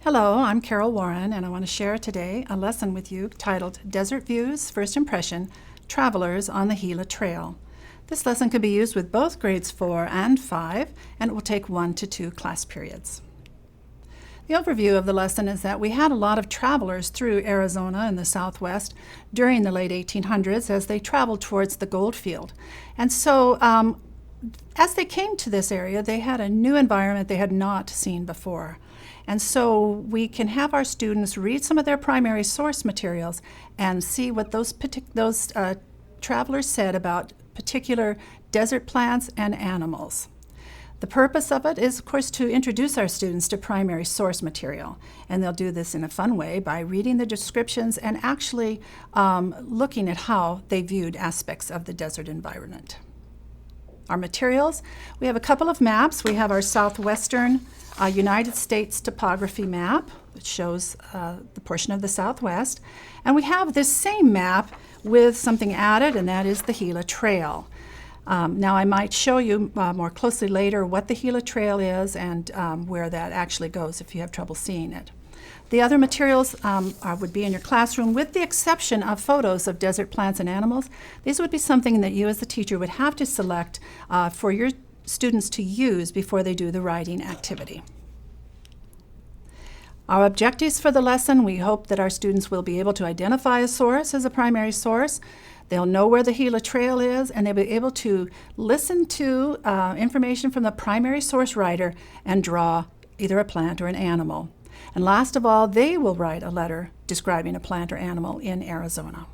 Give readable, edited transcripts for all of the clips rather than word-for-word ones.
Hello, I'm Carol Warren, and I want to share today a lesson with you titled Desert Views, First Impression, Travelers on the Gila Trail. This lesson can be used with both grades 4 and 5, and it will take 1 to 2 class periods. The overview of the lesson is that we had a lot of travelers through Arizona and the Southwest during the late 1800s as they traveled towards the gold field. And so as they came to this area, they had a new environment they had not seen before. And so we can have our students read some of their primary source materials and see what those travelers said about particular desert plants and animals. The purpose of it is, of course, to introduce our students to primary source material. And they'll do this in a fun way by reading the descriptions and actually looking at how they viewed aspects of the desert environment. Our materials, we have a couple of maps. We have our southwestern United States topography map, which shows the portion of the Southwest. And we have this same map with something added, and that is the Gila Trail. Now I might show you more closely later what the Gila Trail is and where that actually goes if you have trouble seeing it. The other materials would be in your classroom with the exception of photos of desert plants and animals. These would be something that you as the teacher would have to select for your students to use before they do the writing activity. Our objectives for the lesson, we hope that our students will be able to identify a source as a primary source. They'll know where the Gila Trail is, and they'll be able to listen to information from the primary source writer and draw either a plant or an animal. And last of all, they will write a letter describing a plant or animal in Arizona.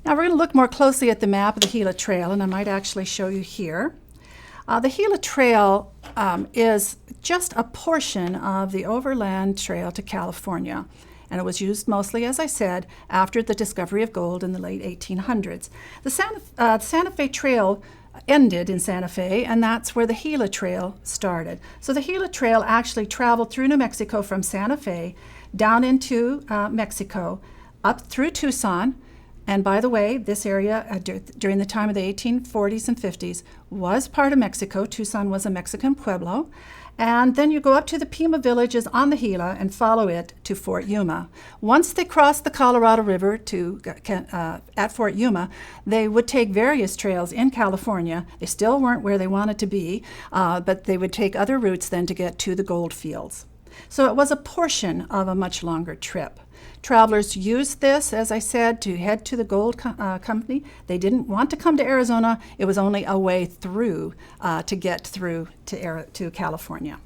Now we're going to look more closely at the map of the Gila Trail, and I might actually show you here. The Gila Trail is just a portion of the overland trail to California, and it was used mostly, as I said, after the discovery of gold in the late 1800s. The Santa Fe Trail ended in Santa Fe, and that's where the Gila Trail started. So the Gila Trail actually traveled through New Mexico from Santa Fe down into Mexico, up through Tucson. And by the way, this area during the time of the 1840s and 50s was part of Mexico. Tucson was a Mexican pueblo. And then you go up to the Pima villages on the Gila and follow it to Fort Yuma. Once they crossed the Colorado River at Fort Yuma, they would take various trails in California. They still weren't where they wanted to be, but they would take other routes then to get to the gold fields. So it was a portion of a much longer trip. Travelers used this, as I said, to head to the gold company. They didn't want to come to Arizona. It was only a way through to get through to California.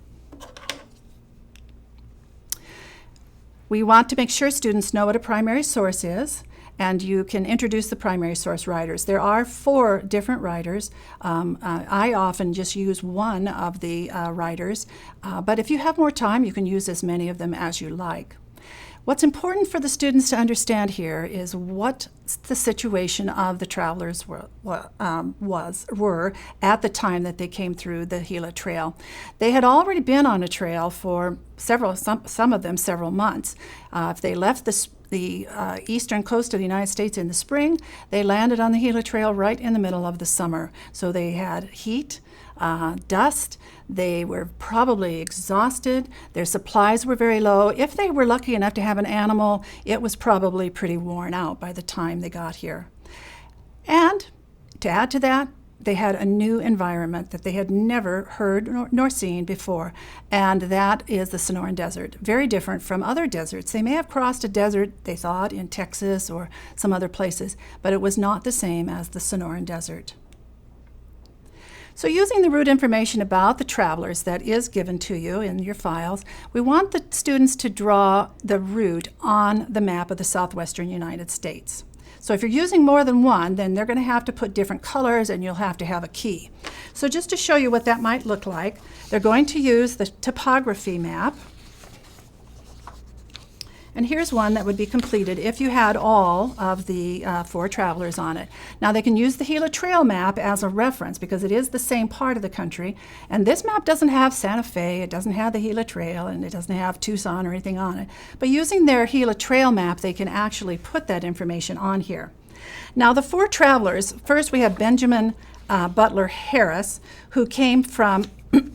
We want to make sure students know what a primary source is, and you can introduce the primary source writers. There are 4 different writers. I often just use one of the writers, but if you have more time, you can use as many of them as you like. What's important for the students to understand here is what the situation of the travelers were at the time that they came through the Gila Trail. They had already been on a trail for some of them several months. If they left the eastern coast of the United States in the spring, they landed on the Gila Trail right in the middle of the summer. So they had heat, dust, they were probably exhausted, their supplies were very low. If they were lucky enough to have an animal, it was probably pretty worn out by the time they got here. And to add to that, they had a new environment that they had never heard nor seen before, and that is the Sonoran Desert. Very different from other deserts. They may have crossed a desert, they thought, in Texas or some other places, but it was not the same as the Sonoran Desert. So using the route information about the travelers that is given to you in your files, we want the students to draw the route on the map of the southwestern United States. So if you're using more than one, then they're going to have to put different colors and you'll have to have a key. So just to show you what that might look like, they're going to use the topography map. And here's one that would be completed if you had all of the 4 travelers on it. Now they can use the Gila Trail map as a reference because it is the same part of the country. And this map doesn't have Santa Fe, it doesn't have the Gila Trail, and it doesn't have Tucson or anything on it. But using their Gila Trail map, they can actually put that information on here. Now the 4 travelers, first we have Benjamin Butler Harris, who came from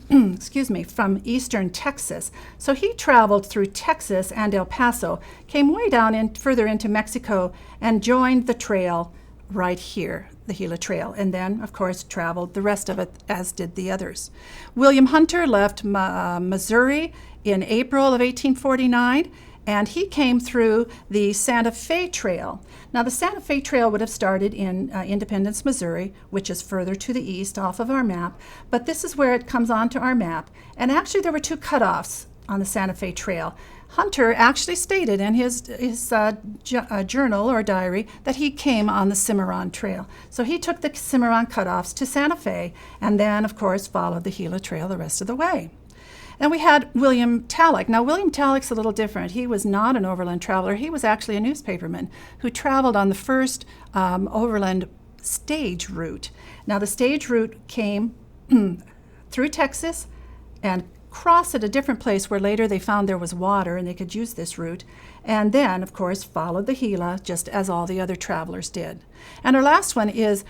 excuse me, from eastern Texas. So he traveled through Texas and El Paso, came way down further into Mexico, and joined the trail right here, the Gila Trail, and then, of course, traveled the rest of it, as did the others. William Hunter left Missouri in April of 1849, and he came through the Santa Fe Trail. Now, the Santa Fe Trail would have started in Independence, Missouri, which is further to the east off of our map, but this is where it comes onto our map. And actually, there were two cutoffs on the Santa Fe Trail. Hunter actually stated in his journal or diary that he came on the Cimarron Trail. So he took the Cimarron cutoffs to Santa Fe, and then, of course, followed the Gila Trail the rest of the way. And we had William Tallock. Now, William Tallock's a little different. He was not an overland traveler. He was actually a newspaperman who traveled on the first overland stage route. Now, the stage route came through Texas and crossed at a different place where later they found there was water and they could use this route, and then, of course, followed the Gila just as all the other travelers did. And our last one is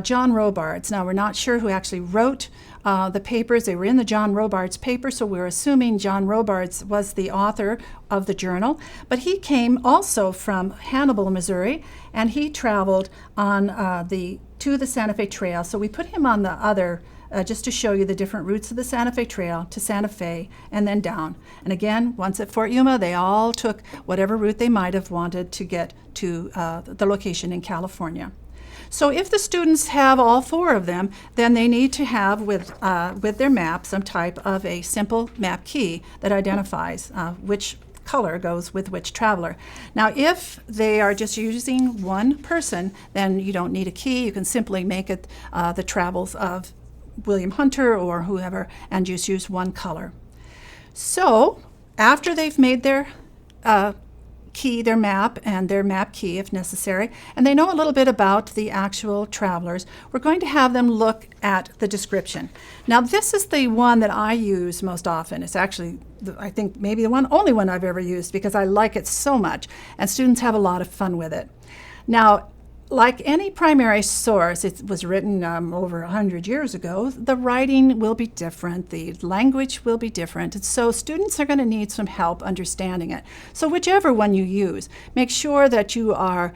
John Robards. Now, we're not sure who actually wrote the papers. They were in the John Robards paper, so we're assuming John Robards was the author of the journal. But he came also from Hannibal, Missouri, and he traveled on to the Santa Fe Trail. So we put him on the other just to show you the different routes of the Santa Fe Trail to Santa Fe and then down. And again, once at Fort Yuma, they all took whatever route they might have wanted to get to the location in California. So if the students have all four of them, then they need to have with their map some type of a simple map key that identifies which color goes with which traveler. Now, if they are just using one person, then you don't need a key. You can simply make it the travels of William Hunter or whoever, and just use one color. So after they've made their key, their map, and their map key if necessary, and they know a little bit about the actual travelers, we're going to have them look at the description. Now, this is the one that I use most often. It's actually, I think, maybe the only one I've ever used because I like it so much, and students have a lot of fun with it. Now, like any primary source, it was written over 100 years ago, the writing will be different, the language will be different, and so students are going to need some help understanding it. So whichever one you use, make sure that you are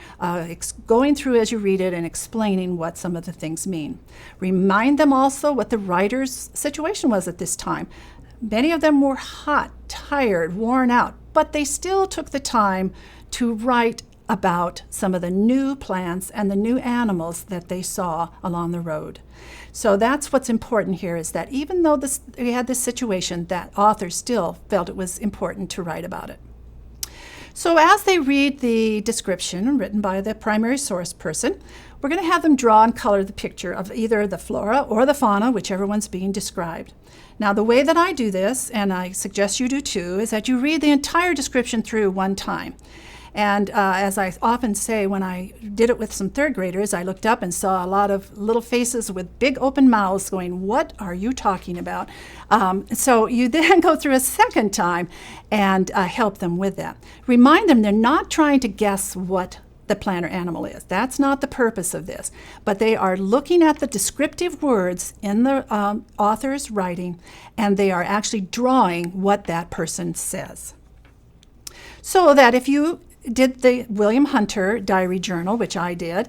going through as you read it and explaining what some of the things mean. Remind them also what the writer's situation was at this time. Many of them were hot, tired, worn out, but they still took the time to write about some of the new plants and the new animals that they saw along the road. So that's what's important here, is that even though we had this situation, that author still felt it was important to write about it. So as they read the description written by the primary source person, we're going to have them draw and color the picture of either the flora or the fauna, whichever one's being described. Now, the way that I do this, and I suggest you do too, is that you read the entire description through one time. And as I often say, when I did it with some third graders, I looked up and saw a lot of little faces with big open mouths going, "What are you talking about?" So you then go through a second time and help them with that. Remind them they're not trying to guess what the plant or animal is. That's not the purpose of this. But they are looking at the descriptive words in the author's writing, and they are actually drawing what that person says. So that if you did the William Hunter diary journal, which I did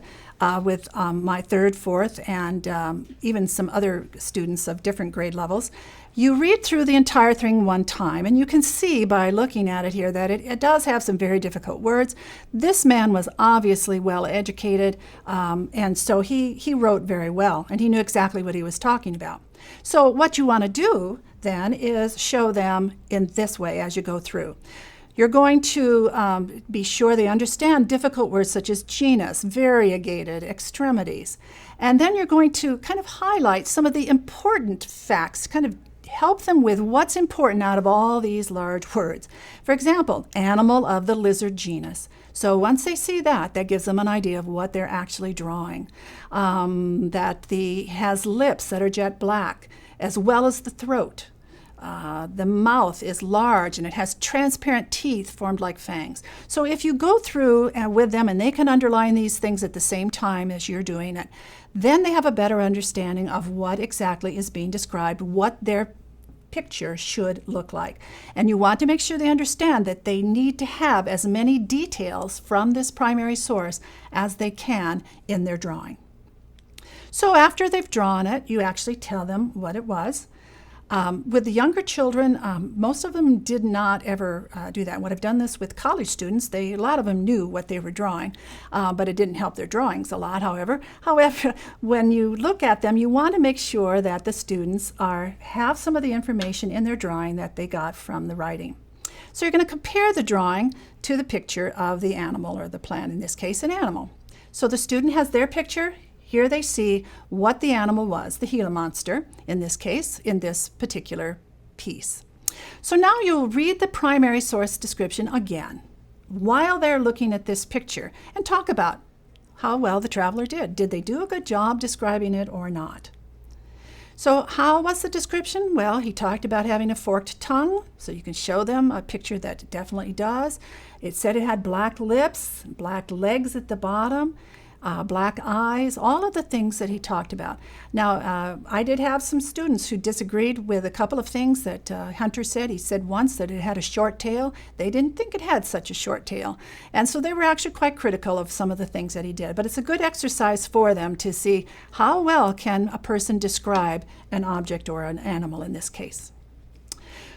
with my third, fourth, and even some other students of different grade levels, you read through the entire thing one time, and you can see by looking at it here that it does have some very difficult words. This man was obviously well educated, and so he wrote very well, and he knew exactly what he was talking about. So what you want to do then is show them in this way as you go through. You're going to be sure they understand difficult words such as genus, variegated, extremities. And then you're going to kind of highlight some of the important facts, kind of help them with what's important out of all these large words. For example, animal of the lizard genus. So once they see that, that gives them an idea of what they're actually drawing. That has lips that are jet black, as well as the throat. The mouth is large and it has transparent teeth formed like fangs. So if you go through with them and they can underline these things at the same time as you're doing it, then they have a better understanding of what exactly is being described, what their picture should look like. And you want to make sure they understand that they need to have as many details from this primary source as they can in their drawing. So after they've drawn it, you actually tell them what it was. With the younger children, most of them did not ever do that. When I've done this with college students, a lot of them knew what they were drawing, but it didn't help their drawings a lot, however. However, when you look at them, you want to make sure that the students have some of the information in their drawing that they got from the writing. So you're going to compare the drawing to the picture of the animal or the plant, in this case, an animal. So the student has their picture. Here they see what the animal was, the Gila monster, in this case, in this particular piece. So now you'll read the primary source description again while they're looking at this picture and talk about how well the traveler did. Did they do a good job describing it or not? So how was the description? Well, he talked about having a forked tongue, so you can show them a picture that it definitely does. It said it had black lips, black legs at the bottom, black eyes, all of the things that he talked about. Now, I did have some students who disagreed with a couple of things that Hunter said. He said once that it had a short tail. They didn't think it had such a short tail. And so they were actually quite critical of some of the things that he did. But it's a good exercise for them to see how well can a person describe an object or an animal in this case.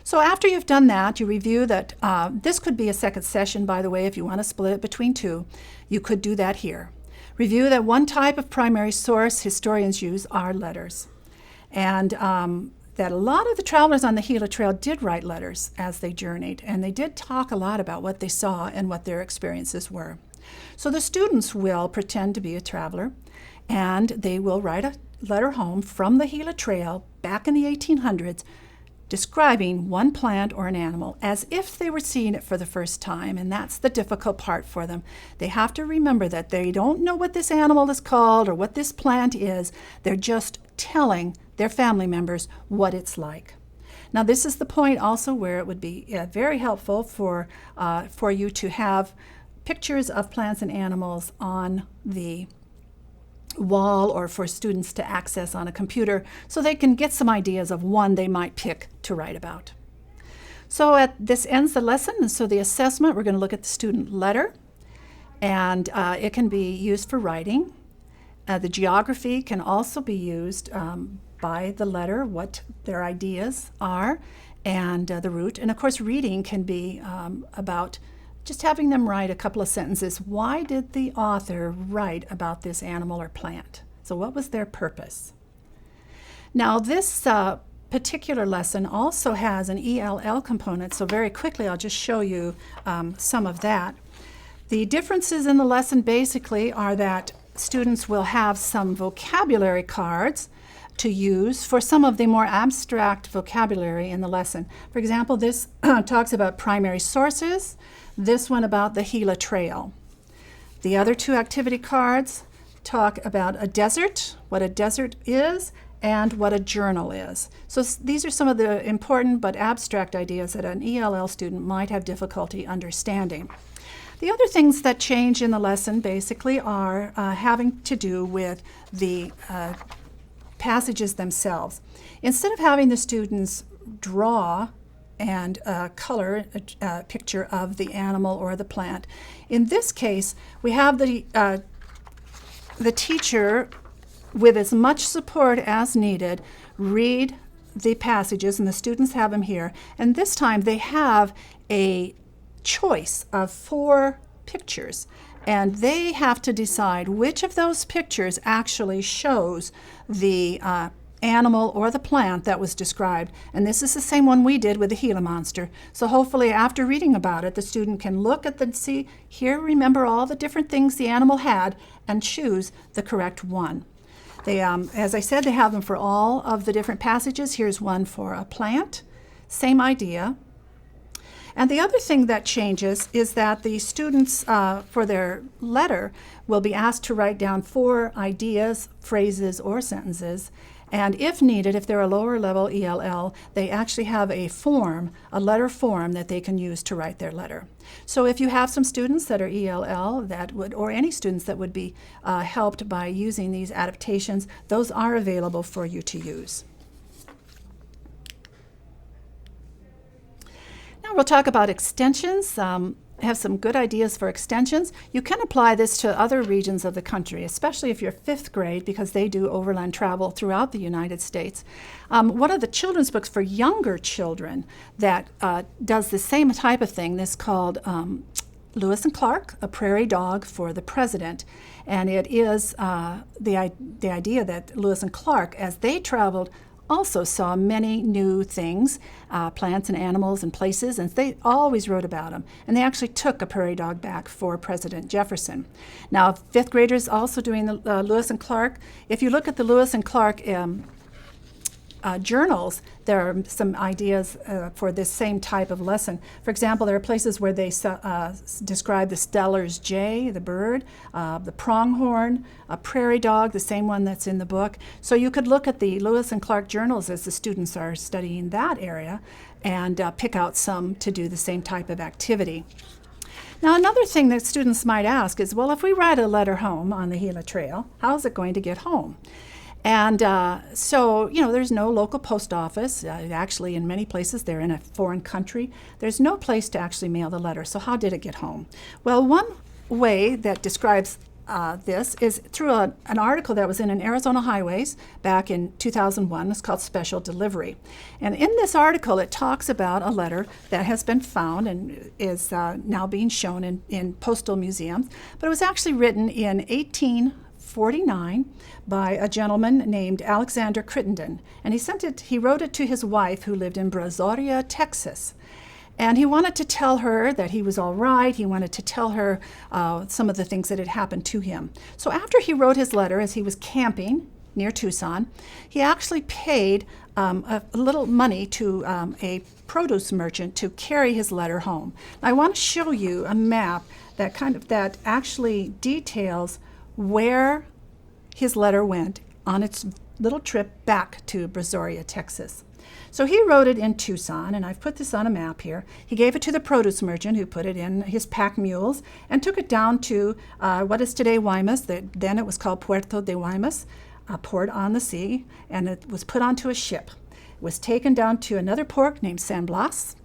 So after you've done that, you review that. This could be a second session, by the way, if you want to split it between two. You could do that here. Review that one type of primary source historians use are letters, and that a lot of the travelers on the Gila Trail did write letters as they journeyed, and they did talk a lot about what they saw and what their experiences were. So the students will pretend to be a traveler, and they will write a letter home from the Gila Trail back in the 1800s describing one plant or an animal as if they were seeing it for the first time, and that's the difficult part for them. They have to remember that they don't know what this animal is called or what this plant is. They're just telling their family members what it's like. Now, this is the point also where it would be very helpful for you to have pictures of plants and animals on the wall or for students to access on a computer so they can get some ideas of one they might pick to write about. So this ends the lesson, and so the assessment, we're going to look at the student letter, and it can be used for writing. The geography can also be used by the letter, what their ideas are, and the route. And of course, reading can be about just having them write a couple of sentences. Why did the author write about this animal or plant? So what was their purpose? Now, this particular lesson also has an ELL component, so very quickly I'll just show you some of that. The differences in the lesson basically are that students will have some vocabulary cards to use for some of the more abstract vocabulary in the lesson. For example, this talks about primary sources, this one about the Gila Trail. The other two activity cards talk about a desert, what a desert is, and what a journal is. So these are some of the important but abstract ideas that an ELL student might have difficulty understanding. The other things that change in the lesson basically are having to do with the passages themselves. Instead of having the students draw and color a picture of the animal or the plant, in this case we have the teacher, with as much support as needed, read the passages, and the students have them here, and this time they have a choice of 4 pictures, and they have to decide which of those pictures actually shows the animal or the plant that was described. And this is the same one we did with the Gila monster. So hopefully after reading about it, the student can look at the, see, here, remember all the different things the animal had, and choose the correct one. They, as I said, they have them for all of the different passages. Here's one for a plant, same idea. And the other thing that changes is that the students, for their letter, will be asked to write down 4 ideas, phrases, or sentences. And if needed, if they're a lower level ELL, they actually have a form, a letter form that they can use to write their letter. So if you have some students that are ELL that would, or any students that would be helped by using these adaptations, those are available for you to use. Now we'll talk about extensions. I have some good ideas for extensions. You can apply this to other regions of the country, especially if you're 5th grade, because they do overland travel throughout the United States. One of the children's books for younger children that does the same type of thing is called Lewis and Clark, A Prairie Dog for the President. And it is the idea that Lewis and Clark, as they traveled, also saw many new things, plants and animals and places, and they always wrote about them. And they actually took a prairie dog back for President Jefferson. Now, 5th graders also doing the Lewis and Clark. If you look at the Lewis and Clark journals, there are some ideas for this same type of lesson. For example, there are places where they describe the Steller's jay, the bird, the pronghorn, a prairie dog, the same one that's in the book. So you could look at the Lewis and Clark journals as the students are studying that area and pick out some to do the same type of activity. Now, another thing that students might ask is, well, if we write a letter home on the Gila Trail, how is it going to get home? And so, there's no local post office. Actually, in many places, they're in a foreign country. There's no place to actually mail the letter. So how did it get home? Well, one way that describes this is through an article that was in an Arizona Highways back in 2001. It's called Special Delivery. And in this article, it talks about a letter that has been found and is now being shown in postal museums. But it was actually written in 1849 by a gentleman named Alexander Crittenden. And he wrote it to his wife who lived in Brazoria, Texas. And he wanted to tell her that he was all right. He wanted to tell her some of the things that had happened to him. So after he wrote his letter, as he was camping near Tucson, he actually paid a little money to a produce merchant to carry his letter home. I want to show you a map that actually details where his letter went on its little trip back to Brazoria, Texas. So he wrote it in Tucson, and I've put this on a map here. He gave it to the produce merchant, who put it in his pack mules and took it down to what is today Guaymas. Then it was called Puerto de Guaymas, a port on the sea, and it was put onto a ship. It was taken down to another port named San Blas,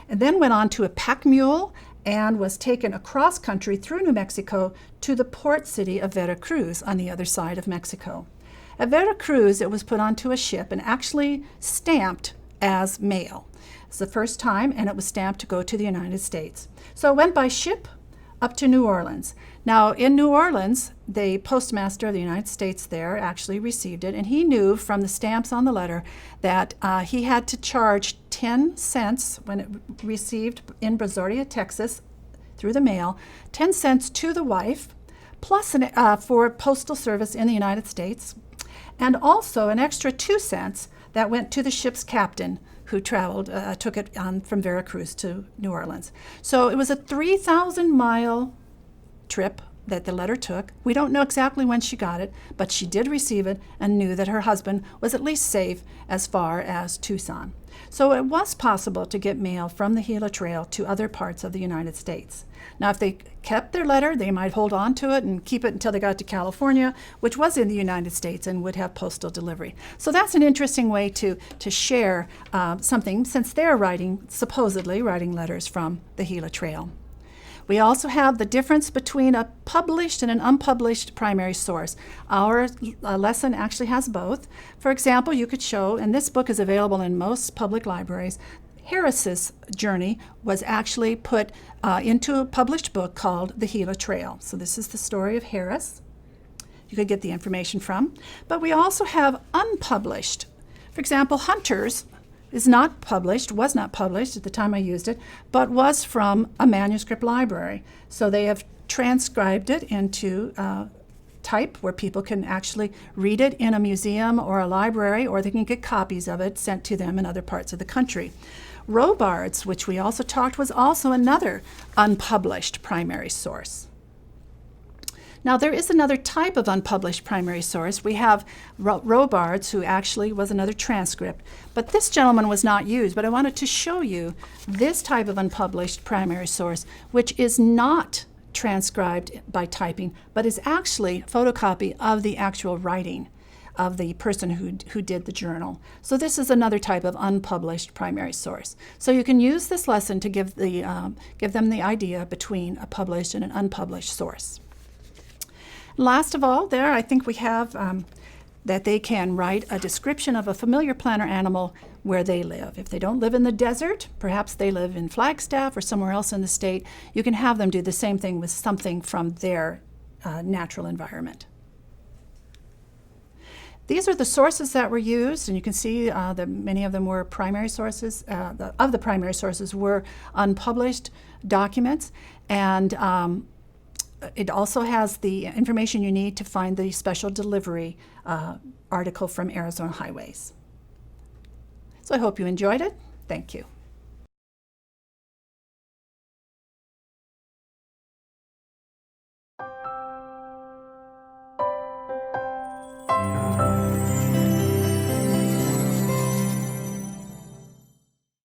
and then went on to a pack mule and was taken across country through New Mexico to the port city of Veracruz on the other side of Mexico. At Veracruz, it was put onto a ship and actually stamped as mail. It's the first time, and it was stamped to go to the United States. So it went by ship up to New Orleans. Now, in New Orleans, the postmaster of the United States there actually received it, and he knew from the stamps on the letter that he had to charge 10 cents when it received in Brazoria, Texas, through the mail, 10 cents to the wife, plus for postal service in the United States, and also an extra 2 cents that went to the ship's captain who took it on from Veracruz to New Orleans. So it was a 3,000-mile trip that the letter took. We don't know exactly when she got it, but she did receive it and knew that her husband was at least safe as far as Tucson. So it was possible to get mail from the Gila Trail to other parts of the United States. Now, if they kept their letter, they might hold on to it and keep it until they got to California, which was in the United States and would have postal delivery. So that's an interesting way to share something, since they're supposedly writing letters from the Gila Trail. We also have the difference between a published and an unpublished primary source. Our lesson actually has both. For example, you could show, and this book is available in most public libraries, Harris's journey was actually put into a published book called The Gila Trail. So this is the story of Harris. You could get the information from. But we also have unpublished. For example, Hunter's was not published at the time I used it, but was from a manuscript library. So they have transcribed it into type where people can actually read it in a museum or a library, or they can get copies of it sent to them in other parts of the country. Robards, which we also talked, was also another unpublished primary source. Now, there is another type of unpublished primary source. We have Robards, who actually was another transcript, but this gentleman was not used. But I wanted to show you this type of unpublished primary source, which is not transcribed by typing, but is actually a photocopy of the actual writing of the person who did the journal. So this is another type of unpublished primary source. So you can use this lesson to give them the idea between a published and an unpublished source. Last of all, there I think we have that they can write a description of a familiar plant or animal where they live. If they don't live in the desert, perhaps they live in Flagstaff or somewhere else in the state, you can have them do the same thing with something from their natural environment. These are the sources that were used, and you can see that many of them were primary sources. Of the primary sources were unpublished documents, and it also has the information you need to find the special delivery article from Arizona Highways. So I hope you enjoyed it. Thank you.